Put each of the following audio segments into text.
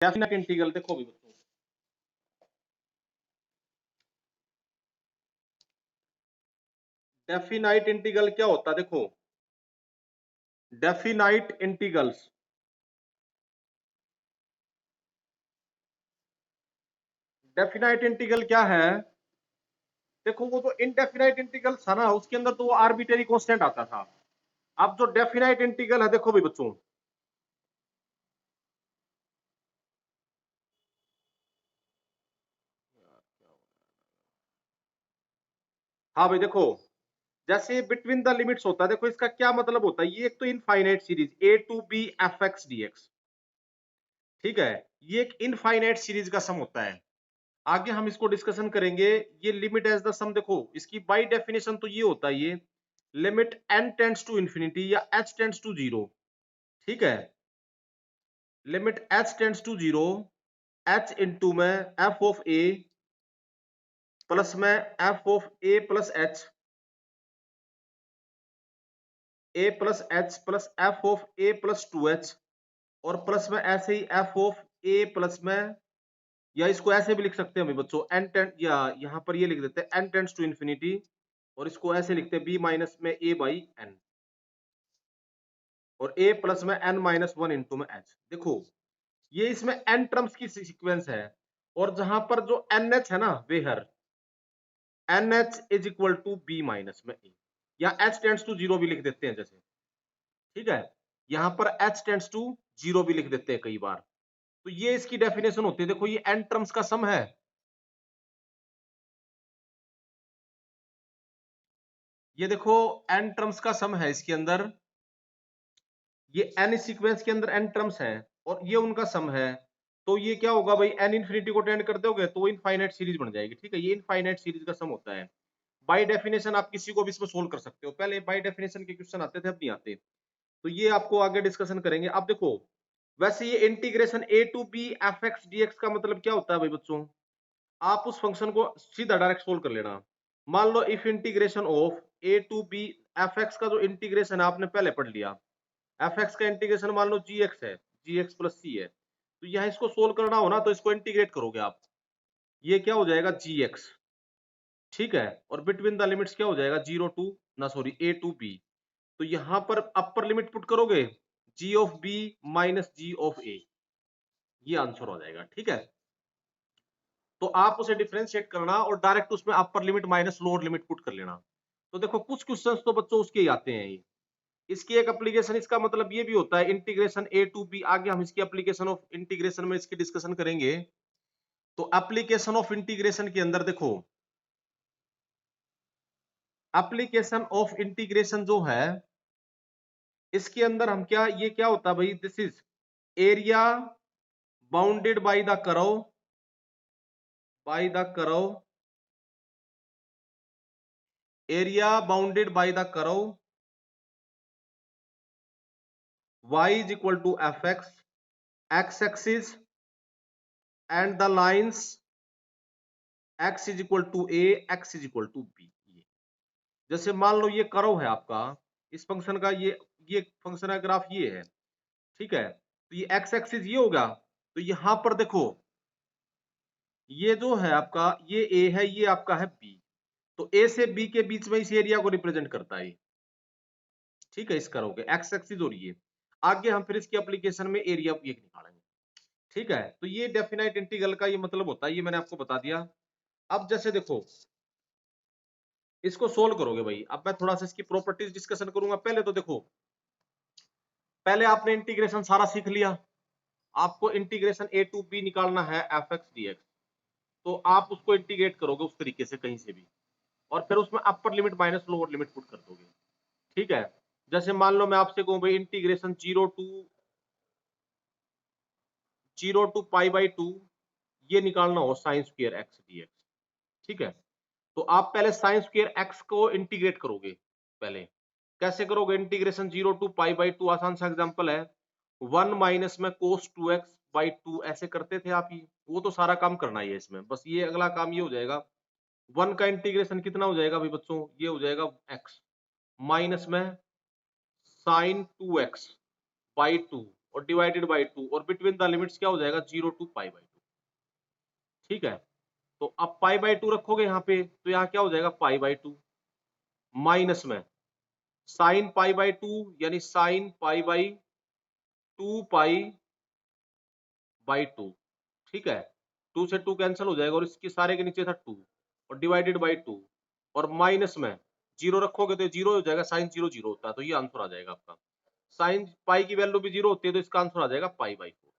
Definite integral देखो भी बच्चों, डेफिनाइट इंटीग्रल क्या होता है देखो, डेफिनाइट इंटीग्रल्स, डेफिनाइट इंटीग्रल क्या है, देखो वो तो इनडेफिनाइट इंटीग्रल था ना, उसके अंदर तो वो आर्बिट्रेरी कांस्टेंट आता था। अब जो डेफिनाइट इंटीग्रल है देखो भी बच्चों, हाँ भाई देखो, जैसे बिटवीन द लिमिट्स होता है, देखो इसका क्या मतलब होता है, ये एक तो infinite series A to B F X D X, ठीक है, ये एक इनफाइनाइट सीरीज का सम होता है। आगे हम इसको डिस्कशन करेंगे। ये लिमिट एज द सम, देखो इसकी बाय डेफिनेशन तो ये होता है, ये limit n tends to infinity या h टेंड्स टू जीरो, ठीक है, limit h tends to zero, h into में f ऑफ a प्लस में f of a plus h, a plus h plus f of a plus 2h, और plus में ऐसे ही f of a plus में, या इसको ऐसे भी लिख सकते हैं अभी बच्चों, n टेंड, या यहां पर ये लिख देते हैं n टेंड्स टू इंफिनिटी, और इसको ऐसे लिखते हैं b माइनस में a बाई n, और a प्लस में n माइनस वन इंटू में h। देखो ये इसमें n टर्म्स की सीक्वेंस है, और जहां पर जो nh है ना where, nh is equal to b minus में a, या h टेंड्स टू जीरो भी लिख देते हैं जैसे, ठीक है, यहां पर h टेंड्स टू जीरो भी लिख देते हैं कई बार। तो ये इसकी डेफिनेशन होती है, देखो ये n टर्म्स का सम है, ये देखो n टर्म्स का सम है इसके अंदर, ये n सीक्वेंस के अंदर n टर्म्स हैं और ये उनका सम है, तो ये क्या होगा भाई, n इंफिनिटी को टेंड कर दोगे तो इनफाइनाइट सीरीज बन जाएगी, ठीक है, ये इनफाइनाइट सीरीज का सम होता है। बाय डेफिनेशन आप किसी को भी इसमें सोल्व कर सकते हो, पहले बाय डेफिनेशन के क्वेश्चन आते थे, अब नहीं आते, तो ये आपको आगे डिस्कशन करेंगे। अब देखो वैसे ये integration A to B F X D X का मतलब क्या होता है भाई बच्चों, आप उस फंक्शन को सीधा डायरेक्ट सोल्व कर लेना। मान लो if integration of A to B, F X का जो इंटीग्रेशन है आपने पहले पढ़ लिया, एफ एक्स का इंटीग्रेशन मान लो जी एक्स है, जी एक्स प्लस सी है, तो यहाँ इसको सोल्व करना हो ना तो इसको इंटीग्रेट करोगे आप, ये क्या हो जाएगा जी एक्स, ठीक है, और बिटवीन द लिमिट्स क्या हो जाएगा, जीरो टू, ना सॉरी ए टू बी, तो यहां पर अपर लिमिट पुट करोगे G of B minus G of A, ये आंसर हो जाएगा, ठीक है। तो आप उसे डिफरेंशिएट करना और डायरेक्ट उसमें upper limit minus lower limit put कर लेना। तो देखो कुछ क्वेश्चंस तो बच्चों उसके ही आते हैं ये, इसकी एक एप्लीकेशन, इसका मतलब ये भी होता है इंटीग्रेशन ए टू बी, आगे हम इसकी एप्लीकेशन ऑफ इंटीग्रेशन में इसकी डिस्कशन करेंगे। तो एप्लीकेशन ऑफ इंटीग्रेशन के अंदर देखो, एप्लीकेशन ऑफ इंटीग्रेशन जो है इसके अंदर हम क्या, ये क्या होता है भाई, this is area bounded by the curve, area bounded by the curve y is equal to fx, x axis and the lines x is equal to a, x is equal to b। जैसे मान लो ये curve है आपका, इस function का ये function का graph ये है, ठीक है, तो ये x एक्सिस ये होगा, तो यहां पर देखो ये जो है आपका ये a है, ये आपका है b, तो a से b के बीच में इस एरिया को रिप्रेजेंट करता है, ठीक है, इस कर्व के x एक्सिस और ये, आगे हम फिर इसकी एप्लीकेशन में एरिया ये निकालेंगे, ठीक है। तो ये डेफिनाइट इंटीग्रल का ये मतलब होता है, ये मैंने आपको बता दिया। अब जैसे देखो इसको सोल्व करोगे भाई, अब मैं थोड़ा सा इसकी प्रॉपर्टीज डिस्कशन करूंगा। पहले तो देखो, पहले आपने इंटीग्रेशन सारा सीख लिया, आपको इंटीग्रेशन ए टू बी निकालना है एफ एक्स डी एक्स, तो आप उसको इंटीग्रेट करोगे उस तरीके से कहीं से भी, और फिर उसमें upper limit minus lower limit put कर दोगे, ठीक है। जैसे मान लो मैं आपसे कहूं भाई integration zero to pi by two, ये निकालना हो sine square X D X, ठीक है, तो आप पहले साइन स्क्वायर एक्स को इंटीग्रेट करोगे। पहले कैसे करोगे, integration zero to pi by two, आसान सा एग्जांपल है, वन माइनस में cos two X by two, ऐसे करते थे आप ही, वो तो सारा काम करना ही है इसमें, बस ये अगला काम ये हो जाएगा, वन का इंटीग्रेशन कितना हो जाएगा भाई बच्चों, ये हो जाएगा एक्स माइनस में sign to X by to, और डिवाइडेड बाई 2 और बिटवीन द लिमिट्स क्या हो जाएगा 0 टू पाई बाई 2। ठीक है, तो अब पाई बाई 2 रखोगे यहाँ पे तो यहाँ क्या हो जाएगा पाई बाई 2 माइनस में साइन पाई बाई 2 यानी sine pi by 2 pi by 2। ठीक है, 2 से 2 कैंसिल हो जाएगा और इसके सारे के नीचे था 2 और डिवाइडेड बाई 2 और माइनस में जीरो रखोगे तो जीरो हो जाएगा, साइन जीरो जीरो होता है तो ये आंसर आ जाएगा आपका। साइन पाई की वैल्यू भी जीरो होती है तो इसका आंसर आ जाएगा पाई by 4,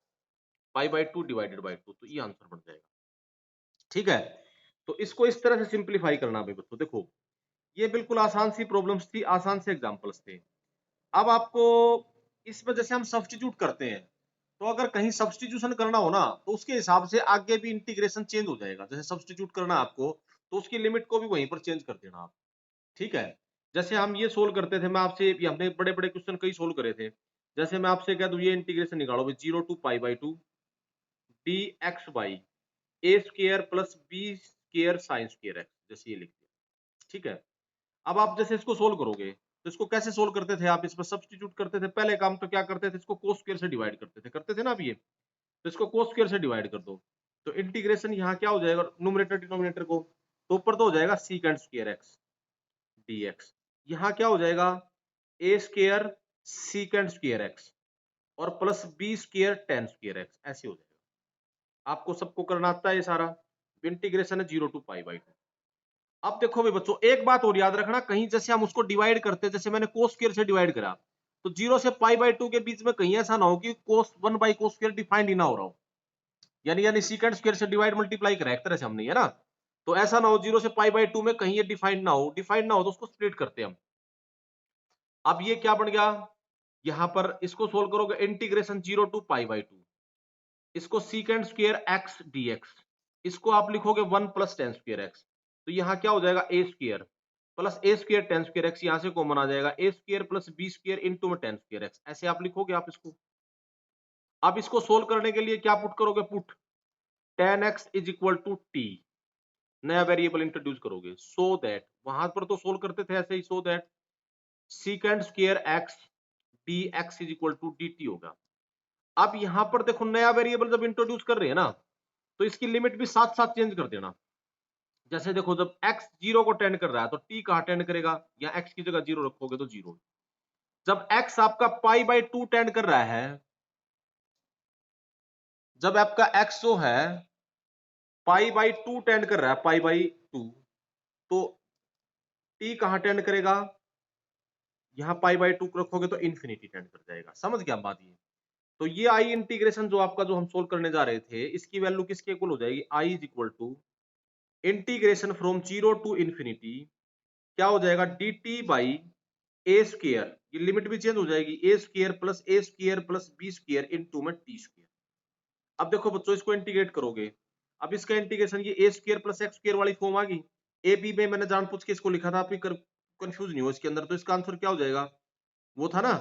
pi by 2 divided by 2, तो ये आंसर बन जाएगा। ठीक है, तो इसको इस तरह से सिंप्लीफाई करना भाई बच्चों। देखो ये बिल्कुल आसान सी प्रॉब्लम्स थी, आसान से एग्जांपल्स थे। अब आपको इसमें जैसे हम सब्स्टिट्यूट करते हैं तो अगर कहीं सब्स्टिट्यूशन करना हो ना तो उसके हिसाब से आगे भी इंटीग्रेशन चेंज हो जाएगा। जैसे सब्स्टिट्यूट करना आपको तो उसकी लिमिट को भी वहीं पर चेंज कर देना आप। ठीक है, जैसे हम ये सोल्व करते थे, मैं आपसे हमने बड़े बड़े क्वेश्चन कई सोल्व करे थे। जैसे मैं आपसे कह दूं ये इंटीग्रेशन निकालो 0 to pi by 2 D X by A square plus B square sine square X, जैसे ये लिख दिया। ठीक है, अब आप जैसे इसको सोल्व करोगे तो इसको कैसे सोल्व करते थे आप, इसमें सब्स्टिट्यूट करते थे। पहले काम तो क्या करते थे, इसको कोस स्क्वायर से डिवाइड करते थे ना। अब ये तो इसको कोस स्क्वायर से डिवाइड कर दो तो इंटीग्रेशन यहाँ क्या हो जाएगा, न्यूमरेटर डिनोमिनेटर को तो ऊपर तो हो जाएगा सीकेंड स्क्वायर एक्स dx, यहाँ क्या हो जाएगा A square secant square X और plus B square tan square X, ऐसे हो जाएगा। आपको सबको करना आता है ये सारा। इंटीग्रेशन है 0 टू पाई बाई 2। अब देखो भाई बच्चों एक बात और याद रखना, कहीं जैसे हम उसको डिवाइड करते हैं, जैसे मैंने कोस स्क्वायर से डिवाइड करा तो 0 से पाई बाई 2 के बीच में कहीं ऐसा ना हो कि कोस 1 बाई कोस स्क्वायर डिफाइंड ही ना हो रहा हो, यानी सीकेंड स्क्वायर से डिवाइड मल्टीप्लाई करा एक तरह से हमने, है ना। तो ऐसा ना हो 0 से पाई बाई 2 में कहीं ये डिफाइंड ना हो, डिफाइंड ना हो तो उसको स्प्लिट करते हैं हम। अब ये क्या बन गया, यहां पर इसको सोल्व करोगे इंटीग्रेशन 0 टू पाई बाई 2, इसको सीकेंड स्क्वायर एक्स डीएक्स, इसको आप लिखोगे 1 प्लस टेन स्क्वायर एक्स, तो यहाँ क्या हो जाएगा A square plus A square tan square X, यहाँ से कॉमन आ जाएगा A square plus B square into में टेन स्क्वायर एक्स, ऐसे आप लिखोगे आप इसको। अब इसको सोल्व करने के लिए क्या पुट करोगे, put tan X is equal to T, नया वेरिएबल इंट्रोड्यूस करोगे सो दैट, वहां पर तो सोल्व करते थे ऐसे ही, so that secant square X D X is equal to D T होगा। अब यहां पर देखो नया वेरिएबल जब इंट्रोड्यूस कर रहे हैं ना तो इसकी लिमिट भी साथ साथ चेंज कर देना। जैसे देखो जब x 0 को टेंड कर रहा है तो t कहां टेंड करेगा, या x की जगह 0 रखोगे तो 0। जब x आपका पाई बाई 2 टेंड कर रहा है, जब आपका x जो है पाई बाई 2 टेंड कर रहा है, पाई बाई 2, तो t कहां टेंड करेगा, यहां पाई बाई 2 रखोगे तो इन्फिनिटी टेंड कर जाएगा। समझ गया बात ये। तो ये आई इंटीग्रेशन जो आपका जो हम सोल्व करने जा रहे थे, इसकी वैल्यू किसके इक्वल हो जाएगी, I is equal to integration from 0 to infinity, क्या हो जाएगा D T by A square, ये लिमिट भी चेंज हो जाएगी, A square plus B square into में टी स्क्र। अब देखो बच्चों इसको इंटीग्रेट करोगे, अब इसका इंटीग्रेशन ये A square plus X square वाली फॉर्म आ गई। ए बी में मैंने जानबूझ के इसको लिखा था, आप कंफ्यूज नहीं हो इसके अंदर। तो इसका आंसर क्या हो जाएगा, वो था ना,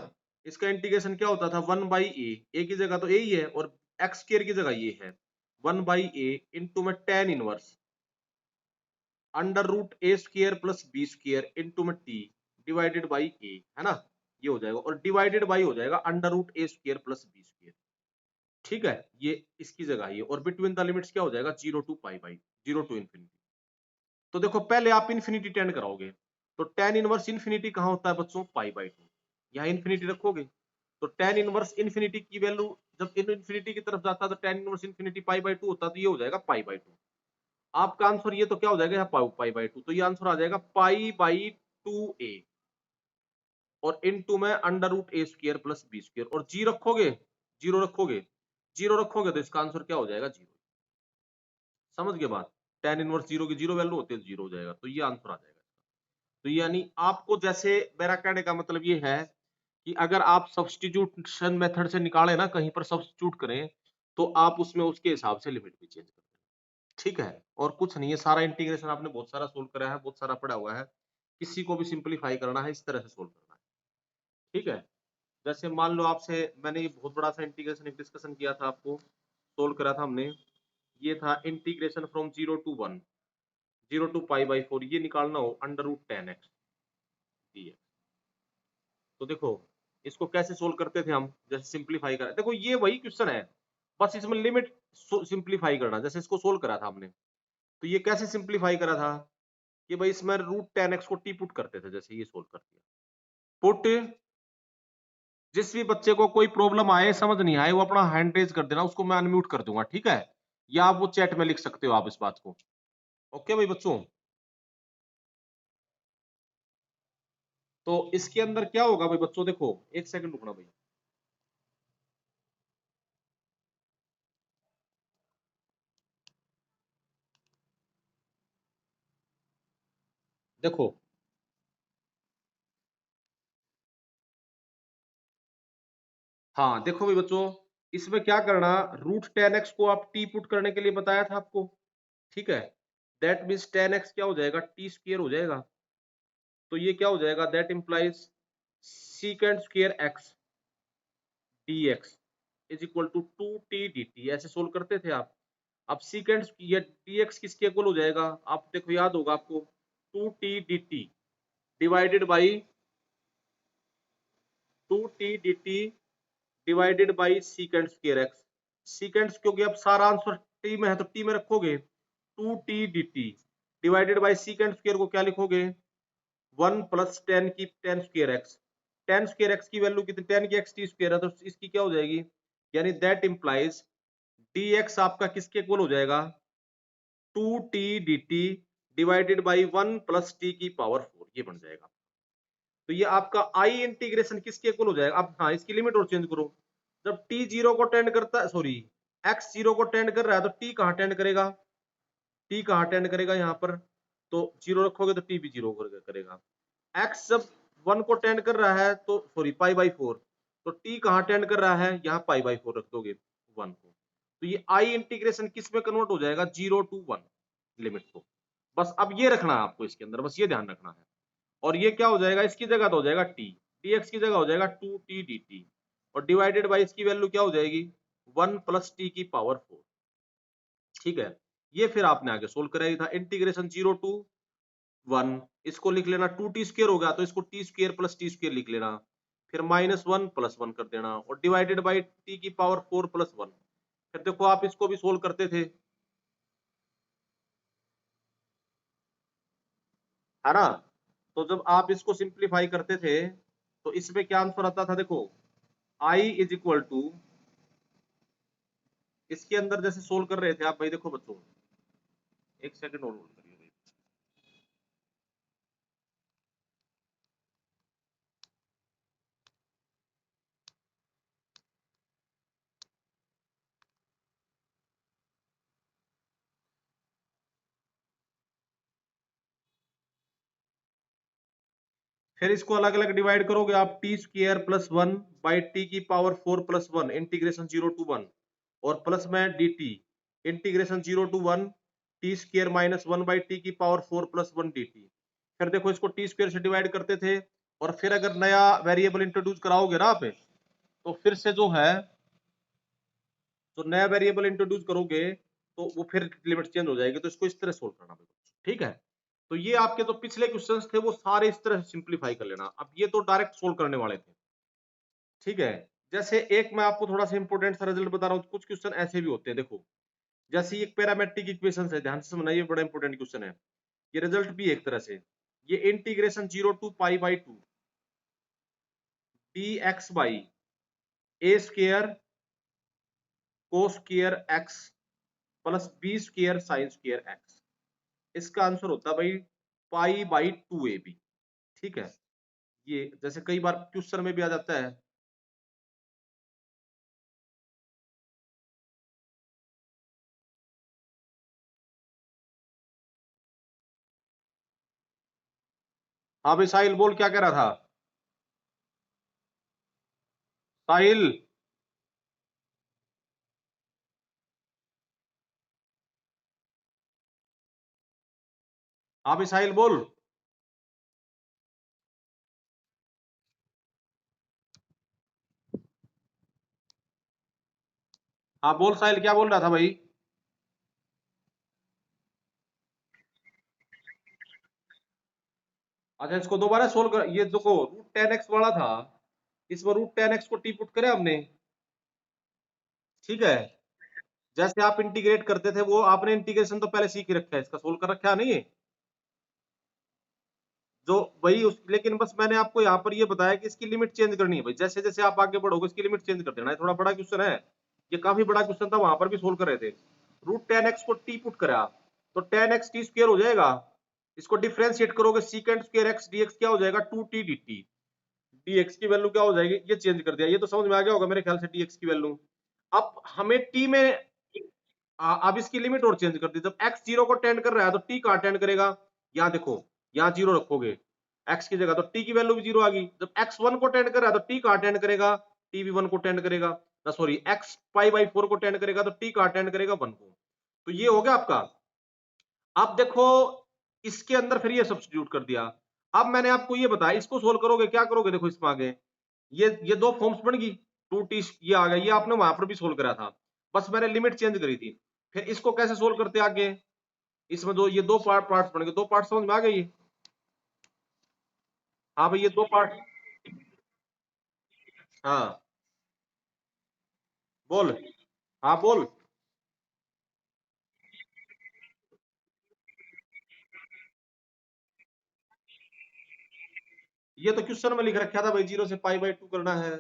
इसका इंटीग्रेशन क्या होता था 1 बाई ए की जगह तो ए ही है और एक्स स्क्र की जगह ये है 1 बाई ए इंटू में tan inverse under root A square plus B square into में टी डिवाइडेड बाई ए, है ना, ये हो जाएगा और डिवाइडेड बाई हो जाएगा under root A square plus B square. ठीक है, ये इसकी जगह ये, और बिटवीन द लिमिट्स क्या हो जाएगा 0 to pi by 0 to infinity. तो देखो पहले आप इन्फिनिटी टेंड कराओगे तो टेन इनवर्स इन्फिनिटी कहां होता है बच्चों, पाई बाई 2, यहाँ इन्फिनिटी रखोगे तो टेन इनवर्स इन्फिनिटी की वैल्यू जब इन्फिनिटी की तरफ जाता है तो ten inverse infinity pi by 2 होता है, तो ये हो जाएगा पाई बाई 2। आपका आंसर ये तो क्या हो जाएगा यहाँ पाई बाई 2, तो ये आंसर आ जाएगा पाई बाई 2a और इनटू में under root A square plus B square, और जी रखोगे, जीरो रखोगे, जीरो रखोगे तो इसका आंसर क्या हो जाएगा, जीरो। समझ गए बात, टेन इनवर्स जीरो की जीरो वैल्यू होती है तो जीरो हो जाएगा, तो ये आंसर आ जाएगा। तो यानी आपको जैसे मेरा कहने का मतलब ये है कि अगर आप सब्स्टिट्यूशन मेथड से निकाले ना, कहीं पर सब्स्टिट्यूट करें तो आप उसमें उसके हिसाब से लिमिट भी चेंज करें। ठीक है, और कुछ नहीं है, सारा इंटीग्रेशन आपने बहुत सारा सोल्व करा है, बहुत सारा पढ़ा हुआ है, किसी को भी सिंपलीफाई करना है इस तरह से सोल्व करना है। ठीक है, जैसे मान लो आपसे मैंने ये बहुत बड़ा सा इंटीग्रेशन एक डिस्कशन किया था, आपको सोल्व करा था हमने, ये था integration from 0 to 1 0 to pi by 4, ये निकालना हो अंडर रूट 10x dx। तो देखो इसको कैसे सोल्व करते थे हम, जैसे सिंप्लीफाई करा, देखो ये वही क्वेश्चन है, बस इसमें लिमिट सिंप्लीफाई करना। जैसे इसको सोल्व करा था हमने, तो ये कैसे सिंप्लीफाई करा था कि भाई इसमें √10x को टी पुट करते थे, जैसे ये सोल्व कर दिया। पुट, जिस भी बच्चे को कोई प्रॉब्लम आए, समझ नहीं आए, वो अपना हैंड रेज कर देना, उसको मैं अनम्यूट कर दूंगा, ठीक है, या आप वो चैट में लिख सकते हो आप इस बात को। ओके भाई बच्चों, तो इसके अंदर क्या होगा भाई बच्चों, देखो एक सेकंड रुकना भाई। देखो हाँ, देखो भाई बच्चों, इसमें क्या करना, √10x को आप टी पुट करने के लिए बताया था आपको, ठीक है, दैट मीन्स 10x क्या हो जाएगा, टी स्क्वायर हो जाएगा। तो ये क्या हो जाएगा, that implies secant square x dx is equal to 2t dt, ऐसे सोल्व करते थे आप। अब सीकेंड ये dx किसके इक्वल हो जाएगा, आप देखो याद होगा आपको, 2t dt divided by 2t dt divided by सीकेंड square x। सीकेंड क्योंकि अब सारा आंसर टी में है तो टी में रखोगे, 2t dt divided by secant square को क्या लिखोगे, 1 प्लस 10 की 10 स्क्वायर एक्स। 10 स्क्वायर एक्स की वैल्यू कितनी, 10 की एक्स टी स्क्वायर है, तो इसकी क्या हो जाएगी, यानी दैट इंप्लाइज dx आपका किसके इक्वल हो जाएगा, 2t dt divided by 1 plus T की पावर 4, ये बन जाएगा। तो ये आपका आई इंटीग्रेशन किसके इक्वल हो जाएगा। अब हाँ, इसकी लिमिट और चेंज करो, जब t 0 को टेंड करता है, सॉरी x 0 को टेंड कर रहा है, तो t कहां टेंड करेगा, t कहां टेंड करेगा यहाँ पर, तो 0 रखोगे तो t भी 0 करेगा। x जब 1 को टेंड कर रहा है, तो सॉरी पाई बाई 4, तो t कहां टेंड कर रहा है, यहाँ पाई बाई 4 रख दोगे 1 को, तो ये आई इंटीग्रेशन किस में कन्वर्ट हो जाएगा, 0 to 1 लिमिट को। बस अब ये रखना है आपको इसके अंदर, बस ये ध्यान रखना है। और ये क्या हो जाएगा, इसकी जगह तो हो जाएगा t, dx की जगह हो जाएगा 2t dt, और डिवाइडेड बाई इसकी वैल्यू क्या हो जाएगी, 1 प्लस टी की पावर 4, ठीक है। ये फिर आपने आगे सोल्व कराई था, इंटीग्रेशन 0 to 1, इसको लिख लेना 2t स्क्वायर होगा, तो इसको t square plus T square लिख लेना, फिर -1 प्लस 1 कर देना, और डिवाइडेड बाई t की पावर 4 प्लस 1। फिर देखो आप इसको भी सोल्व करते थे, है ना, तो जब आप इसको सिंप्लीफाई करते थे, तो इसमें क्या आंसर आता था, देखो i इज इक्वल टू, इसके अंदर जैसे सोल्व कर रहे थे आप भाई, देखो बच्चों एक सेकंड और होल्ड करिए भाई। फिर इसको अलग अलग डिवाइड करोगे आप, T square plus 1 by T की पावर 4 प्लस 1 इंटीग्रेशन 0 to 1, और प्लस में dt integration 0 to 1 T square minus 1 by T की पावर 4 प्लस 1 dt। फिर देखो इसको टी स्क्वायर से डिवाइड करते थे, और फिर अगर नया वेरिएबल इंट्रोड्यूस कराओगे ना आप, तो फिर से जो है, तो नया वेरिएबल इंट्रोड्यूस करोगे, तो वो फिर लिमिट चेंज हो जाएगी, तो इसको इस तरह सोल्व करना पड़ेगा, ठीक है। तो ये आपके जो पिछले क्वेश्चंस थे वो सारे इस तरह सिंप्लीफाई कर लेना, अब ये तो डायरेक्ट सोल्व करने वाले थे, ठीक है। जैसे एक मैं आपको थोड़ा सा इंपॉर्टेंट सा रिजल्ट बता रहा हूँ, कुछ क्वेश्चन ऐसे भी होते हैं, देखो जैसे एक पैरामेट्रिक इक्वेशन है, ध्यान से समझना, ये बड़ा इंपॉर्टेंट क्वेश्चन है, ये रिजल्ट भी एक तरह से, ये integration 0 to pi by 2 dx by A square cos square X plus B square sine square X, इसका आंसर होता है भाई पाई बाई 2ab, ठीक है। ये जैसे कई बार क्वेश्चन में भी आ जाता है। हाँ भाई साहिल बोल, क्या कह रहा था साहिल। हाँ भाई साहिल बोल। हाँ बोल साहिल, क्या बोल रहा था भाई। अच्छा इसको दोबारा सोल्व कर, ये देखो √10x वाला था, इसमें √10x को टी पुट करें हमने, ठीक है। जैसे आप इंटीग्रेट करते थे वो आपने इंटीग्रेशन तो पहले सीख ही रखा है, इसका सोल्व कर रखा है नहीं है जो वही उस, लेकिन बस मैंने आपको यहाँ पर ये बताया कि इसकी लिमिट चेंज करनी है भाई, जैसे जैसे आप आगे बढ़ोगे इसकी लिमिट चेंज कर देना है। थोड़ा बड़ा क्वेश्चन है ये, काफी बड़ा क्वेश्चन था, वहां पर भी सोल्व कर रहे थे। √10x को टी पुट करा तो 10x टी स्क्वायर हो जाएगा, इसको डिफरेंशिएट करोगे सीकेंड स्क्वायर एक्स डीएक्स क्या हो जाएगा 2t dt, dx की वैल्यू क्या हो जाएगी, ये चेंज कर दिया, ये तो समझ में आ गया होगा मेरे ख्याल से dx की वैल्यू। अब हमें t में अब इसकी लिमिट और चेंज कर दी, जब x 0 को टेंड कर रहा है तो t कहां टेंड करेगा, यहाँ देखो यहाँ 0 रखोगे x की जगह तो t की वैल्यू भी 0 आ गई। जब x 1 को टेंड कर रहा है तो t कहां टेंड करेगा, t भी 1 को टेंड करेगा, सॉरी x π/4 को टेंड करेगा तो t कहां टेंड करेगा 1 को। तो ये हो गया आपका। अब देखो इसके अंदर फिर ये सब्स्टिट्यूट कर दिया। अब मैंने आपको ये बताया इसको सोल्व करोगे क्या करोगे, देखो इसमें आगे ये दो फॉर्म्स बन गई, 2t ये आ गया, ये आपने वहां पर भी सोल्व करा था, बस मैंने लिमिट चेंज करी थी। फिर इसको कैसे सोल्व करते आगे, इसमें दो ये दो पार्ट्स बन गए, दो पार्ट समझ में आ गई। हाँ भाई ये दो पार्ट, हाँ बोल, हाँ बोल। ये तो क्वेश्चन में लिख रखा था भाई 0 से π/2 करना है,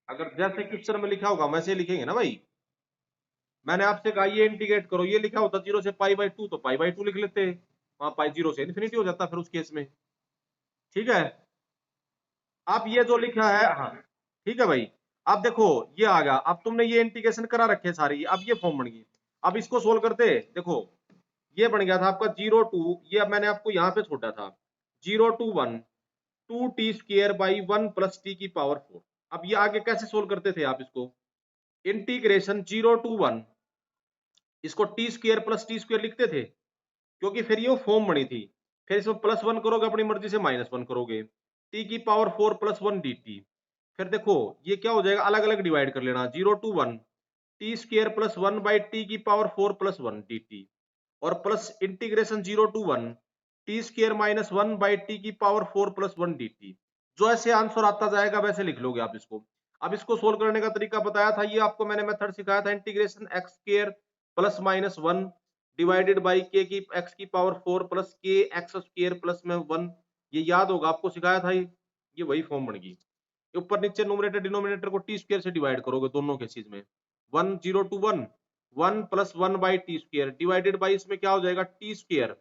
अगर जैसे क्वेश्चन में लिखा होगा वैसे लिखेंगे ना भाई। मैंने आपसे कहा ये इंटीग्रेट करो, ये लिखा होता 0 से π/2 तो π/2 लिख लेते, वहां पाई 0 से इन्फिनिटी हो जाता फिर उस केस में, ठीक है। अब ये जो लिखा है, हाँ ठीक है भाई। अब देखो ये आ गया, अब तुमने ये इंटीग्रेशन करा रखे सारी, अब ये फॉर्म बन गई। अब इसको सोल्व करते, देखो ये बन गया था आपका 0 to, ये अब मैंने आपको यहाँ पे छोड़ा था 0 to 1 2t² / 1 + t⁴। अब ये आगे कैसे सोल्व करते थे आप इसको, इंटीग्रेशन 0 to 1, इसको t² + t² लिखते थे, क्योंकि फिर ये फॉर्म बनी थी। फिर इसमें +1 करोगे अपनी मर्जी से, -1 करोगे, t⁴ +1 dt। फिर देखो ये क्या हो जाएगा, अलग अलग डिवाइड कर लेना, 0 to 1 t² + 1/t⁴ +1 dt, और plus integration 0 to 1 t² - 1/t⁴ +1 dt। जो ऐसे आंसर आता जाएगा वैसे लिख लोगे आप इसको। अब इसको सोल्व करने का तरीका बताया था, ये आपको मैंने मेथड सिखाया था, integration x² + -1 divided by k⁴ plus k x² plus में 1, ये याद होगा आपको सिखाया था ये वही फॉर्म बन गई। ऊपर नीचे न्यूमरेटर डिनोमिनेटर को t² से डिवाइड करोगे दोनों केसेस में, 0 to 1 1 + 1/t² डिवाइडेड बाई इसमें क्या हो जाएगा t²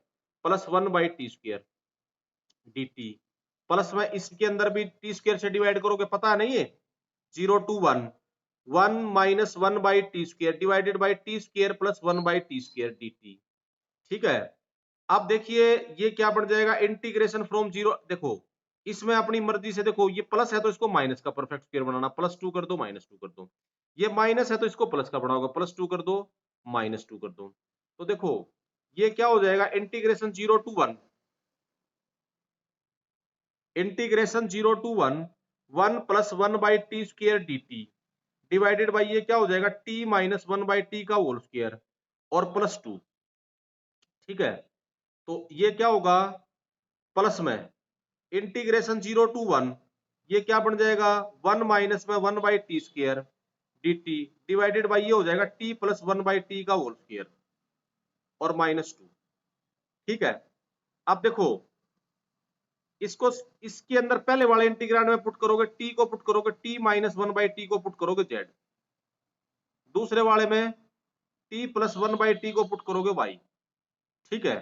+ 1/t² dt, प्लस में इसके अंदर भी t² से डिवाइड करोगे, पता नहीं है 0 to 1 1 - 1/t² divided by t² + 1/t² dt, ठीक है। अब देखिए ये क्या बन जाएगा, इंटीग्रेशन फ्रॉम 0, देखो इसमें अपनी मर्जी से, देखो ये प्लस है तो इसको माइनस का परफेक्ट स्क्वायर बनाना, +2 कर दो -2 कर दो, ये माइनस है तो इसको प्लस का बनाओगे, +2 कर दो -2 कर दो। तो देखो ये क्या हो जाएगा, integration 0 to 1 1 + 1/t² dt divided by ये क्या हो जाएगा t - 1/t का होल स्क्वायर और +2, ठीक है। तो ये क्या होगा, प्लस में इंटीग्रेशन 0 to 1 ये क्या बन जाएगा 1 - में 1/t² dt डिवाइडेड बाई ये हो जाएगा t + 1/t का होल स्क्वायर और -2, ठीक है। अब देखो इसको इसके अंदर पहले वाले इंटीग्रांड में पुट करोगे, t को पुट करोगे t - 1/t को पुट करोगे z, दूसरे वाले में t + 1/t को पुट करोगे y, ठीक है।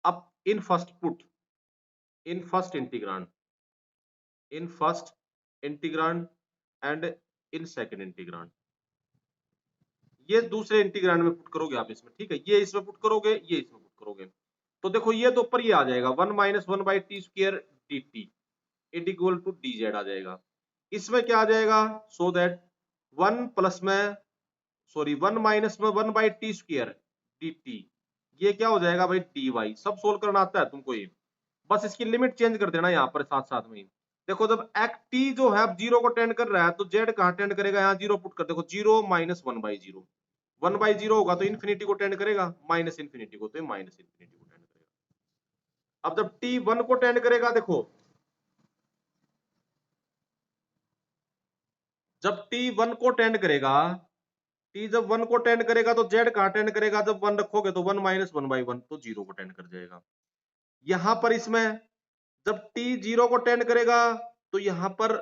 अब in first put in first integrand and in second integrand, ये दूसरे इंटीग्रांड में पुट करोगे आप इसमें, ठीक है। ये इसमें पुट करोगे, ये इसमें पुट करोगे, तो देखो ये तो ऊपर ये आ जाएगा 1 - 1/t² dt = dz आ जाएगा। इसमें क्या आ जाएगा, सो दैट 1 प्लस में सॉरी 1 - में 1/t² dt ये क्या हो जाएगा भाई dy। सब सोल्व करना आता है तुमको ये, बस इसकी लिमिट चेंज कर देना यहाँ पर साथ साथ में। देखो जब एक्ट t जो है अब 0 को टेंड कर रहा है तो z कहाँ टेंड करेगा, यहाँ 0 पुट कर, देखो 0 - 1/0 1/0 होगा तो इन्फिनिटी को टेंड करेगा, माइनस इन्फिनिटी को तो माइनस इन्फिनिटी को टेंड करेगा। अब जब t 1 को टेंड करेगा, देखो जब t 1 को टेंड करेगा, t जब 1 को टेंड करेगा तो z कहां टेंड करेगा, जब 1 रखोगे तो 1 माइनस 1/1 तो 0 को टेंड कर जाएगा। यहां पर इसमें जब t 0 को टेंड करेगा तो यहां पर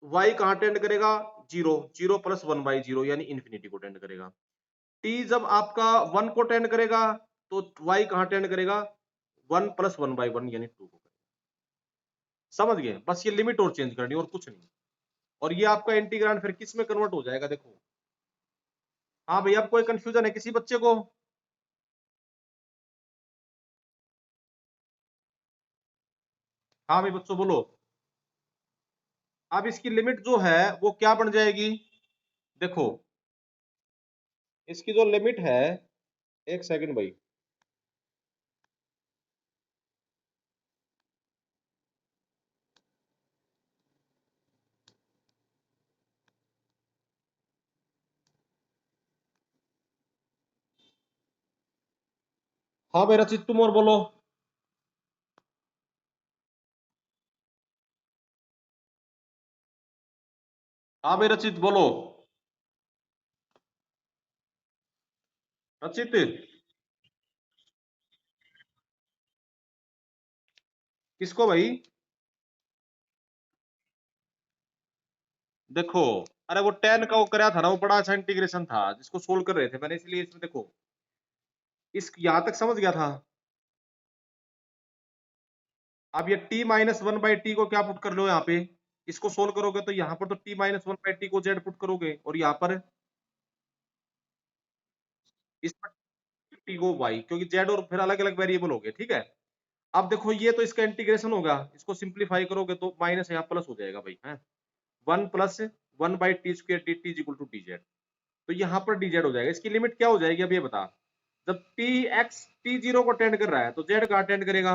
y कहां टेंड करेगा, 0, 0 प्लस 1/0 यानी इंफिनिटी को टेंड करेगा। t जब आपका 1 को टेंड करेगा तो y कहां टेंड करेगा, 1 प्लस 1/1 यानी 2 को। समझ गए, बस ये लिमिट और चेंज करनी और कुछ नहीं। और ये आपका इंटीग्रांड फिर किस में कन्वर्ट हो जाएगा, देखो। हाँ भैया, अब कोई कंफ्यूजन है किसी बच्चे को? हाँ भाई बच्चों बोलो। अब इसकी लिमिट जो है वो क्या बन जाएगी, देखो इसकी जो लिमिट है, एक सेकंड भाई। हाँ भाई रचित, तुम और बोलो। हाँ भाई रचित बोलो। रचित, किसको भाई? देखो, अरे वो टेन का वो कराया था ना, वो बड़ा अच्छा इंटीग्रेशन था जिसको सोल्व कर रहे थे मैंने, इसलिए इसमें देखो इस यहां तक समझ गया था। अब ये t माइनस 1/t को क्या पुट कर लो यहाँ पे, इसको सोल्व करोगे तो यहाँ पर तो t माइनस 1/t को z पुट करोगे और यहाँ पर इस पर t को y, क्योंकि z और फिर अलग अलग वेरिएबल हो गए, ठीक है। अब देखो ये तो इसका इंटीग्रेशन होगा, इसको सिंप्लीफाई करोगे तो माइनस यहाँ प्लस हो जाएगा भाई, है 1 प्लस 1/t² dt is equal to dz। तो यहाँ पर dz हो जाएगा। इसकी लिमिट क्या हो जाएगी अब ये बता, जब t0 को टेंड कर रहा है तो z कहाँ टेंड करेगा,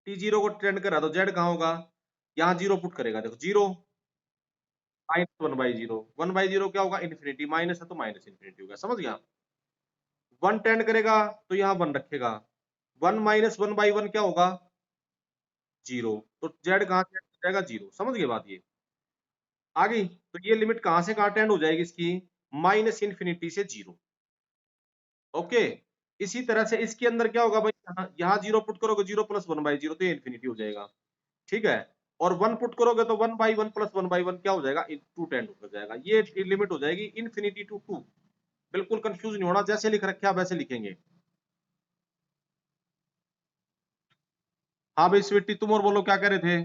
t0 को टेंड कर रहा है तो z कहाँ होगा, यहाँ 0 पुट करेगा, देखो 0 माइनस 1/0, 1/0 क्या होगा, इन्फिनिटी, माइनस है तो माइनस इन्फिनिटी होगा, समझ गया। 1 टेंड करेगा तो यहाँ 1 रखेगा, 1 माइनस 1/1 क्या होगा, 0, तो z कहाँ से हो जाएगा, 0, समझ गए बात ये। आ गई, तो ये लिमिट कहां से कहां टेंड हो जाएगी इसकी, माइनस इन्फिनिटी से 0। ओके, इसी तरह से इसके अंदर क्या होगा भाई, यहाँ 0 पुट करोगे, 0 प्लस 1/0 तो ये इन्फिनिटी हो जाएगा, ठीक है। और 1 पुट करोगे तो 1/1 प्लस 1/1 क्या हो जाएगा, 2 टेंड हो जाएगा। ये लिमिट हो जाएगी इन्फिनिटी टू 2। बिल्कुल कंफ्यूज नहीं होना, जैसे लिख रखे आप वैसे लिखेंगे। हाँ भाई स्वीटी, तुम और बोलो क्या कह रहे थे?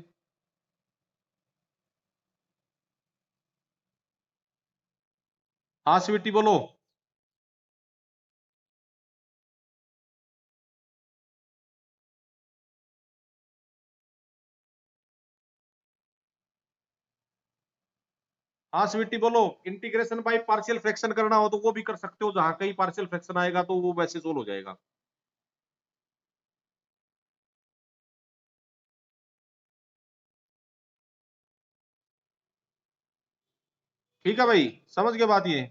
हाँ स्वीटी बोलो। हाँ स्वीटी बोलो। इंटीग्रेशन बाय पार्शियल फ्रैक्शन करना हो तो वो भी कर सकते हो, जहां कहीं पार्शियल फ्रैक्शन आएगा तो वो वैसे सोल्व हो जाएगा। ठीक है भाई, समझ गए बात ये।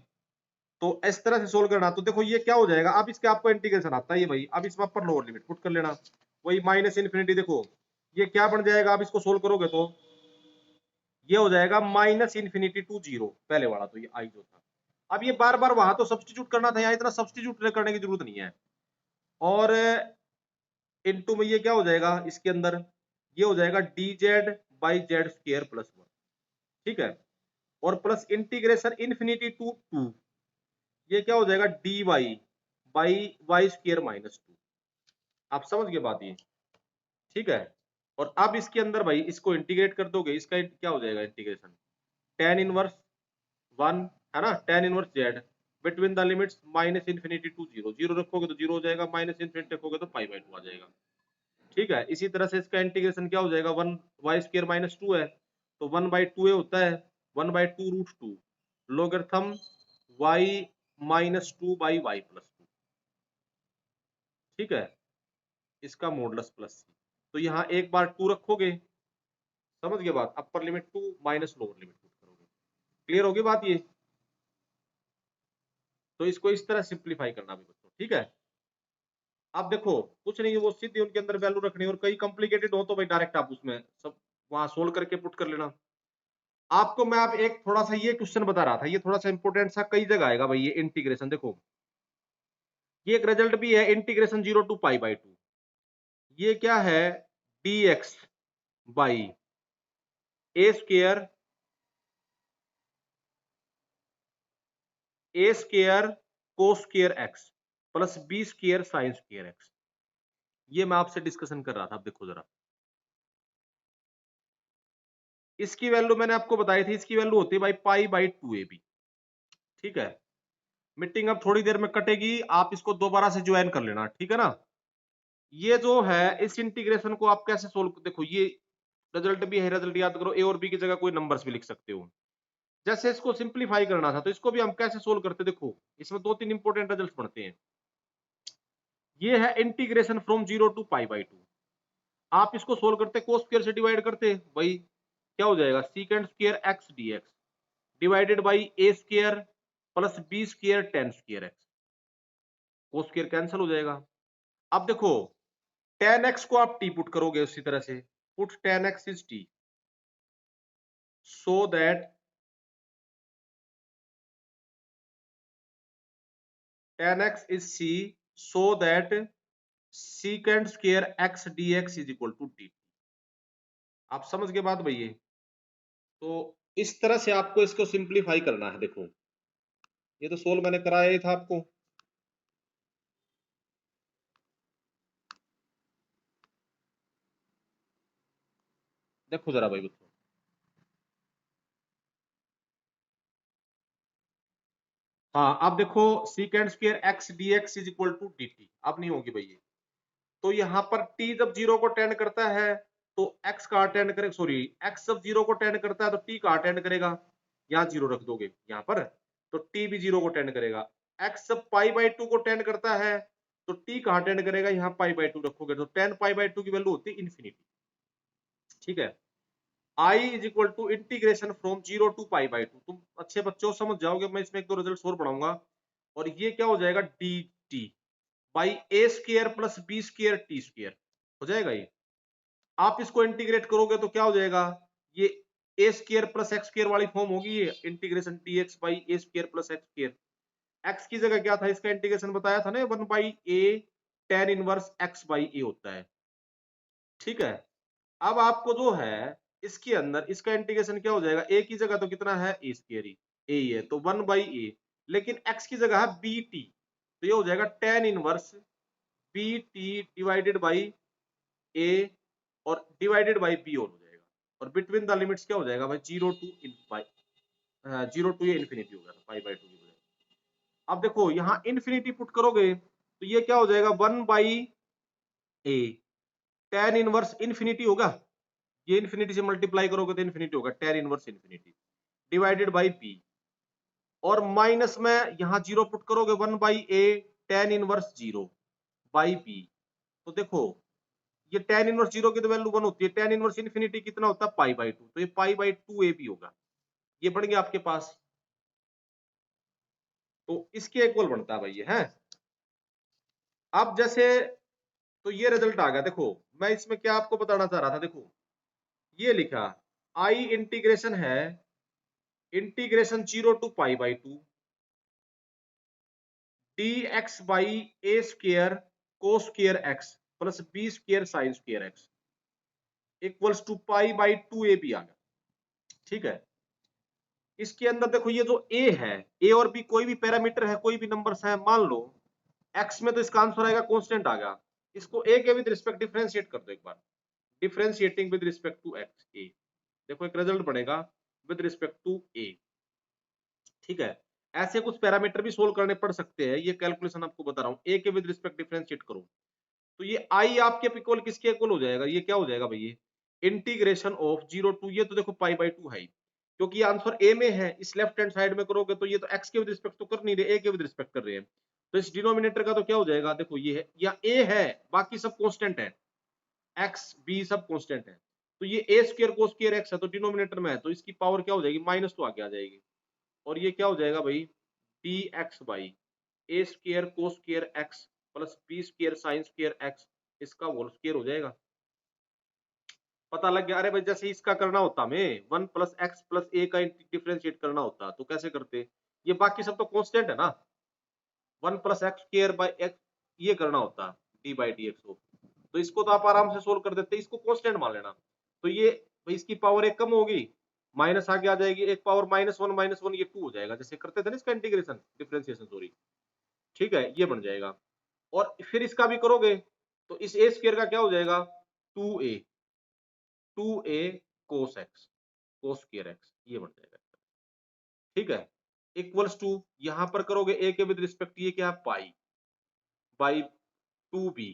तो इस तरह से सोल्व करना, तो देखो ये क्या हो जाएगा, अब इसके आपको इंटीग्रेशन आता है ये भाई, अब इसमें अपर लोअर लिमिट पुट कर लेना, वही माइनस इन्फिनिटी, देखो ये क्या बन जाएगा, अब इसको सोल्व करोगे तो ये हो जाएगा माइनस इन्फिनिटी टू 0, पहले वाला तो ये आई जो था। अब ये बार बार वहां तो सब्सटीट्यूट करना था, यहाँ इतना सब्सटीट्यूट करने की जरूरत नहीं है। और इनटू में ये क्या हो जाएगा इसके अंदर, ये हो जाएगा dz by Z square plus 1, ठीक है। और प्लस इंटीग्रेशन इन्फिनिटी टू 2, ये क्या हो जाएगा dy by Y square minus 2। आप समझ गए बात ये, ठीक है। और अब इसके अंदर भाई इसको इंटीग्रेट कर दोगे, इसका क्या हो जाएगा इंटीग्रेशन, tan इनवर्स 1, है ना, tan inverse Z between the limits minus infinity to 0, 0 रखोगे तो 0 हो जाएगा, माइनस इन्फिनिटी रखोगे तो π/2 आ जाएगा, ठीक है। इसी तरह से इसका इंटीग्रेशन क्या हो जाएगा, 1 वाई स्क्वायर माइनस 2 है तो 1/2 होता है 1/2√2 logarithm y minus 2 by y plus 2, ठीक है, इसका मॉडुलस प्लस सी। तो यहाँ एक बार 2 रखोगे, समझ गए बात, upper limit 2 minus lower limit 2 करोगे, क्लियर होगी बात ये। तो इसको इस तरह सिंप्लीफाई करना भी बच्चों, ठीक है। अब देखो कुछ नहीं, वो सीधे उनके अंदर वैल्यू रखनी, और कई कॉम्प्लिकेटेड हो तो भाई डायरेक्ट आप उसमें सब वहां सोल्व करके पुट कर लेना। आपको मैं आप एक थोड़ा सा ये क्वेश्चन बता रहा था, ये थोड़ा सा इंपॉर्टेंट सा कई जगह आएगा भाई। ये इंटीग्रेशन देखो, ये एक रिजल्ट भी है, इंटीग्रेशन 0 टू पाई बाई 2। ये क्या है, dx बाई ए स्क्र को square x plus B square sine square x. ये मैं आपसे डिस्कशन कर रहा था। अब देखो जरा, इसकी वैल्यू मैंने आपको बताई थी, इसकी वैल्यू होती है भाई पाई बाई 2ab। ठीक है, मीटिंग अब थोड़ी देर में कटेगी, आप इसको दोबारा से ज्वाइन कर लेना, ठीक है ना। ये जो है इस इंटीग्रेशन को आप कैसे सोल्व, देखो ये रिजल्ट भी है, रिजल्ट याद करो, ए और बी की जगह कोई नंबर्स भी लिख सकते हो। जैसे इसको सिंप्लीफाई करना था तो इसको भी हम कैसे सोल्व करते, देखो इसमें दो तीन इंपॉर्टेंट रिजल्ट पढ़ते हैं। ये है integration from 0 to pi by 2। आप इसको सोल्व करते कोस स्क्वायर से डिवाइड करते, भाई क्या हो जाएगा, secant square x dx divided by A square plus B square tan square x. Cos square cancel हो जाएगा। अब देखो tan x को आप t पुट करोगे उसी तरह से, put tan x is t so that tan x is c so that secant square x dx is equal to dt। आप समझ गए बात भैया। तो इस तरह से आपको इसको सिंप्लीफाई करना है। देखो ये तो सोल्व मैंने कराया ही था आपको। देखो जरा भाई बच्चों, हाँ अब देखो secant square x dx is equal to dt, अब नहीं होगी भैया। तो यहाँ पर t जब 0 को टेंड करता है तो x का टेंड करेगा, सॉरी x जब 0 को टेंड करता है तो t का टेंड करेगा। यहाँ 0 रख दोगे यहाँ पर, तो t भी 0 को टेंड करेगा। x जब पाई बाई 2 को टेंड करता है तो t कहाँ टेंड करेगा, यहाँ पाई बाई 2 रखोगे तो टेन पाई बाई 2 की वैल्यू होती है इन्फिनिटी। ठीक है, i is equal to integration from 0 to pi by 2। तुम अच्छे बच्चों समझ जाओगे, मैं इसमें एक दो रिजल्ट और पढ़ाऊंगा। और ये क्या हो जाएगा, dt by A square plus B square t square हो जाएगा। ये आप इसको इंटीग्रेट करोगे तो क्या हो जाएगा, ये A square plus X square वाली फॉर्म होगी, ये integration D X by A square plus X square. X की जगह क्या था, इसका इंटीग्रेशन बताया था ना, 1 by A tan inverse X by A होता है। ठीक है, अब आपको जो है इसके अंदर इसका इंटीग्रेशन क्या हो जाएगा, ए की जगह तो कितना है ए स्क्र ही, ए ही है तो 1 बाई ए, लेकिन एक्स की जगह है बी टी, तो ये हो जाएगा tan inverse B T divided by A और डिवाइडेड बाई बी और हो जाएगा। और बिटवीन द लिमिट्स क्या हो जाएगा भाई, 0 टू जीरो टू ये इन्फिनिटी हो गया पाई बाई 2 की वजह। अब देखो यहाँ इन्फिनिटी पुट करोगे तो ये क्या हो जाएगा, 1 by A tan inverse infinity होगा, ये इन्फिनिटी से मल्टीप्लाई करोगे तो इन्फिनिटी होगा, tan inverse infinity divided by b. और माइनस में यहाँ 0 पुट करोगे, 1 by A tan inverse 0 by b. तो देखो ये टेन इनवर्स 0 की तो वैल्यू 1 होती है, टेन इनवर्स इन्फिनिटी कितना होता है पाई बाई 2, तो ये पाई बाई 2 ए भी होगा, ये बढ़ गया आपके पास। तो इसके इक्वल बनता है भाई ये है। अब जैसे तो ये रिजल्ट आ गया। देखो मैं इसमें क्या आपको बताना चाह रहा था, देखो ये लिखा आई इंटीग्रेशन है, integration 0 to pi by 2 D X by A square को square x plus B square sine square X equals to pi by 2 A B आ गया। ठीक है, इसके अंदर देखो ये जो ए है, ए और बी कोई भी पैरामीटर है, कोई भी नंबर्स है, मान लो एक्स में तो इसका आंसर आएगा कांस्टेंट आ गया, इसको ए के विद रिस्पेक्ट डिफरेंशिएट कर दो एक बार, differentiating with respect to X A. देखो एक रिजल्ट बनेगा विद रिस्पेक्ट टू ए। ठीक है, ऐसे कुछ पैरामीटर भी सोल्व करने पड़ सकते हैं, ये कैलकुलेशन आपको बता रहा हूं, ए के विद रिस्पेक्ट डिफरेंशिएट करो तो ये आई आपके इक्वल किसके इक्वल हो जाएगा, ये क्या हो जाएगा भैया, इंटीग्रेशन ऑफ 0 टू, ये तो देखो पाई बाई 2 है क्योंकि ये आंसर ए में है, इस लेफ्ट हैंड साइड में करोगे तो ये तो एक्स के विद रिस्पेक्ट तो कर नहीं रहे, ए के विद रिस्पेक्ट कर रहे हैं, तो इस डिनोमिनेटर का तो क्या हो जाएगा, देखो ये है या ए है, बाकी सब कांस्टेंट है, एक्स बी सब कांस्टेंट है, तो ये ए स्क्वायर को स्क्वायर एक्स है तो डिनोमिनेटर में है, तो इसकी पावर क्या हो जाएगी, माइनस तो आगे आ जाएगी, और ये क्या हो जाएगा भाई, D X by A square cos square X plus B square sine square X, इसका होल स्क्वायर हो जाएगा। पता लग गया। अरे भाई जैसे इसका करना होता हमें 1 प्लस एक्स प्लस ए का डिफरेंशिएट करना होता तो कैसे करते? ये बाकी सब तो कांस्टेंट है ना, 1 plus x square by x ये करना होता डी बाई डी एक्स को, तो इसको तो आप आराम से सोल्व कर देते, इसको कांस्टेंट मान लेना। तो ये भाई इसकी पावर एक कम होगी, माइनस आगे आ जाएगी, एक पावर -1 ये 2 हो जाएगा, जैसे करते थे ना इसका इंटीग्रेशन डिफरेंशिएशन सॉरी, ठीक है, ये बन जाएगा। और फिर इसका भी करोगे तो इस ए स्क्वायर का क्या हो जाएगा 2a, 2a cos x cos square x ये बन जाएगा, ठीक है, इक्वल्स टू यहां पर करोगे a के विद रिस्पेक्ट ये क्या है पाई बाई 2b